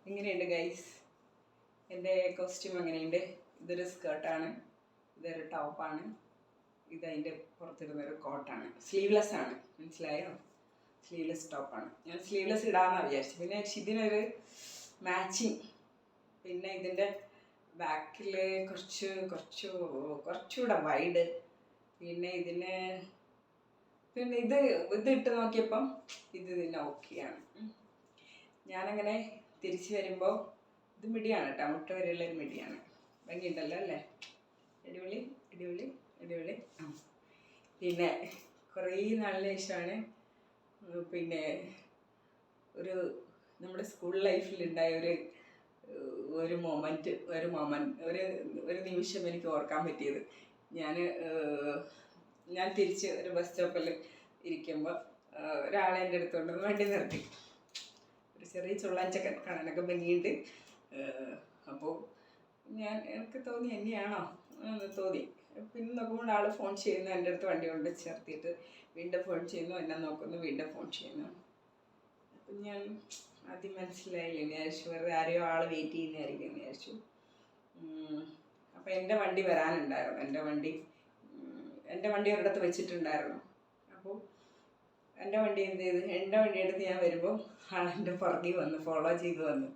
എങ്ങനെയുണ്ട് ഗൈസ്? എൻ്റെ കോസ്റ്റ്യൂം എങ്ങനെയുണ്ട്? ഇതൊരു സ്കേർട്ടാണ്, ഇതൊരു ടോപ്പാണ്, ഇതതിൻ്റെ പുറത്തിടുന്നൊരു കോട്ടാണ്. സ്ലീവ്ലെസ് ആണ്, മനസ്സിലായോ? സ്ലീവ്ലെസ് ടോപ്പാണ്. ഞാൻ സ്ലീവ്ലെസ് ഇടാമെന്നാണ് വിചാരിച്ചത്. പിന്നെ ഇതിനൊരു മാച്ചിങ്, പിന്നെ ഇതിൻ്റെ ബാക്കിൽ കുറച്ചുകൂടെ വൈഡ്, പിന്നെ ഇത് ഇട്ട് നോക്കിയപ്പം ഇതിന് ഓക്കെയാണ്. ഞാനങ്ങനെ തിരിച്ച് വരുമ്പോൾ ഇത് മിടിയാണ് കേട്ടോ, മുട്ട വരെയുള്ളൊരു മിടിയാണ്. ഭംഗിയുണ്ടല്ലോ അല്ലേ? അടിപൊളി അടിപൊളി അടിപൊളി. പിന്നെ കുറേ നാളിന് ശേഷമാണ് പിന്നെ നമ്മുടെ സ്കൂൾ ലൈഫിലുണ്ടായ ഒരു നിമിഷം എനിക്ക് ഓർക്കാൻ പറ്റിയത്. ഞാൻ തിരിച്ച് ഒരു ബസ് സ്റ്റോപ്പിൽ ഇരിക്കുമ്പോൾ ഒരാളെ എൻ്റെ അടുത്തുകൊണ്ട് വണ്ടി നിർത്തി. ഒരു ചെറിയ ചുള്ളാഞ്ചക്കൻ കാണാനൊക്കെ ഭംഗിയുണ്ട്. അപ്പോൾ എനിക്ക് തോന്നി എന്നെയാണോ എന്ന് തോന്നി. പിന്നെ നോക്കുമ്പോൾ ആൾ ഫോൺ ചെയ്യുന്നു, എൻ്റെ അടുത്ത് വണ്ടി കൊണ്ട് ചേർത്തിട്ട് വീണ്ടും ഫോൺ ചെയ്യുന്നു, എന്നെ നോക്കുന്നു, വീണ്ടും ഫോൺ ചെയ്യുന്നു. അപ്പം ഞാൻ ആദ്യം മനസ്സിലായില്ല, വിചാരിച്ചു വെറുതെ ആരെയോ ആൾ വെയിറ്റ് ചെയ്യുന്നതായിരിക്കും എന്ന് വിചാരിച്ചു. അപ്പം എൻ്റെ വണ്ടി വരാനുണ്ടായിരുന്നു. എൻ്റെ വണ്ടി ഒരിടത്ത് വെച്ചിട്ടുണ്ടായിരുന്നു. അപ്പോൾ എൻ്റെ വണ്ടി എന്ത് ചെയ്ത്, എൻ്റെ വണ്ടി എടുത്ത് ഞാൻ വരുമ്പോൾ ആളെൻ്റെ പുറകിൽ വന്ന് ഫോളോ ചെയ്ത് വന്ന്.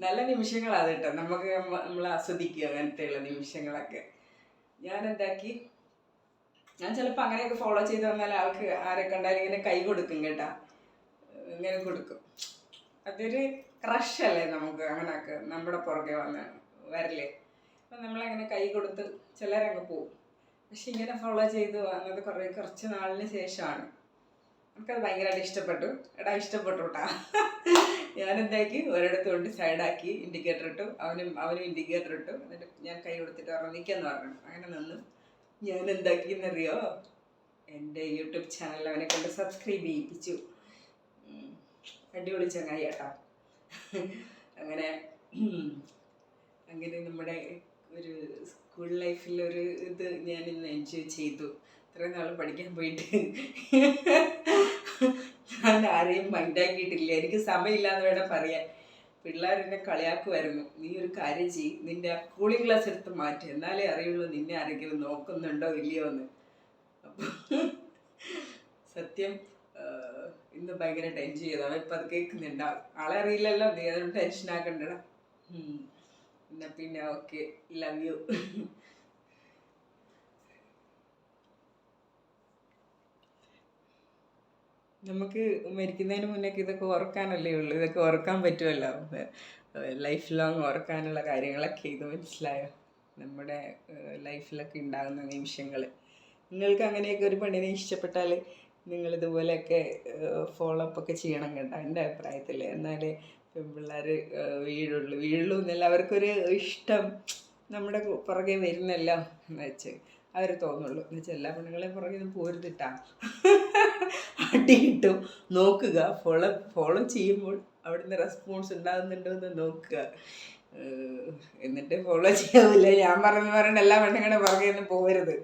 നല്ല നിമിഷങ്ങളാണ് കേട്ടോ, നമ്മൾ ആസ്വദിക്കുക അങ്ങനത്തെയുള്ള നിമിഷങ്ങളൊക്കെ. ഞാൻ ചിലപ്പോൾ അങ്ങനെയൊക്കെ ഫോളോ ചെയ്ത് വന്നാൽ ആൾക്ക് ആരെ കണ്ടാലും ഇങ്ങനെ കൈ കൊടുക്കും കേട്ടോ, ഇങ്ങനെ കൊടുക്കും. അതൊരു ക്രഷല്ലേ നമുക്ക്, അങ്ങനെയൊക്കെ നമ്മുടെ പുറകെ വരല്ലേ. അപ്പം നമ്മളങ്ങനെ കൈ കൊടുത്ത് ചിലരങ്ങ് പോവും. പക്ഷെ ഇങ്ങനെ ഫോളോ ചെയ്ത് വന്നത് കുറച്ച് നാളിന് ശേഷമാണ്. നമുക്കത് ഭയങ്കരമായിട്ട് ഇഷ്ടപ്പെട്ടു. ഇഷ്ടപ്പെട്ടു കേട്ടാ. ഞാനെന്താക്കി, ഒരിടത്ത് കൊണ്ട് സൈഡാക്കി ഇൻഡിക്കേറ്റർ ഇട്ടു, അവനും ഇൻഡിക്കേറ്റർ ഇട്ടു. എന്നിട്ട് ഞാൻ കൈ കൊടുത്തിട്ട് പറഞ്ഞു നിൽക്കാന്ന് പറഞ്ഞു. അങ്ങനെ നിന്ന് ഞാൻ എന്താക്കിയെന്നറിയോ, എൻ്റെ യൂട്യൂബ് ചാനൽ അവനെ കൊണ്ട് സബ്സ്ക്രൈബ് ചെയ്യിപ്പിച്ചു. അടിപൊളി ചങ്ങായി കേട്ടോ. അങ്ങനെ നമ്മുടെ ഒരു സ്കൂൾ ലൈഫിലൊരു ഇത് ഞാനിന്ന് എൻജോയ് ചെയ്തു. ഇത്രയും നാൾ പഠിക്കാൻ പോയിട്ട് ഞാൻ ആരെയും മൈൻഡാക്കിയിട്ടില്ല. എനിക്ക് സമയമില്ലാന്ന് വേണം പറയാൻ. പിള്ളേരെന്നെ കളിയാക്കുമായിരുന്നു, നീ ഒരു കാര്യം ചെയ്യ്, നിൻ്റെ ആ കൂളിംഗ് ഗ്ലാസ് എടുത്ത് മാറ്റി, എന്നാലേ അറിയുള്ളൂ നിന്നെ ആരെങ്കിലും നോക്കുന്നുണ്ടോ ഇല്ലയോ എന്ന്. അപ്പം സത്യം ഇന്ന് ഭയങ്കരമായിട്ട് എൻജോയ് ചെയ്തു. അവൻ ഇപ്പം അത് കേൾക്കുന്നുണ്ടാവും. ആളെ അറിയില്ലല്ലോ, നീ അതുകൊണ്ട് ടെൻഷനാക്കണ്ടടാ. പിന്നെ ഓക്കെ, ലവ് യു. നമുക്ക് മരിക്കുന്നതിന് മുന്നേക്ക് ഇതൊക്കെ ഓർക്കാനല്ലേ ഉള്ളൂ, ഇതൊക്കെ ഓർക്കാൻ പറ്റുമല്ലോ. ലൈഫ് ലോങ് ഓർക്കാനുള്ള കാര്യങ്ങളൊക്കെ ഇത്, മനസ്സിലായോ? നമ്മുടെ ലൈഫിലൊക്കെ ഉണ്ടാകുന്ന നിമിഷങ്ങൾ. നിങ്ങൾക്ക് അങ്ങനെയൊക്കെ ഒരു പെണ്ണിനെ ഇഷ്ടപ്പെട്ടാൽ നിങ്ങളിതുപോലെയൊക്കെ ഫോളോ അപ്പ് ഒക്കെ ചെയ്യണം കേട്ടോ, എൻ്റെ അഭിപ്രായത്തിൽ. എന്നാലേ പെൺപിള്ളേർ വീഴുള്ളൂ എന്നല്ല, അവർക്കൊരു ഇഷ്ടം നമ്മുടെ പുറകെ വരുന്നല്ലോ എന്ന് വെച്ച് അവർ തോന്നുള്ളൂ. എന്ന് വെച്ചാൽ എല്ലാ പെണ്ണുങ്ങളെയും പുറകെ ഒന്നും പോരുതിട്ടാ, അടി കിട്ടും. നോക്കുക, ഫോളോ ചെയ്യുമ്പോൾ അവിടുന്ന് റെസ്പോൺസ് ഉണ്ടാകുന്നുണ്ടോ എന്ന് നോക്കുക. എന്നിട്ട് ഫോളോ ചെയ്യാവില്ല. ഞാൻ പറഞ്ഞ എല്ലാ പെണ്ണുങ്ങളുടെ പുറകെ ഒന്നും പോകരുത്.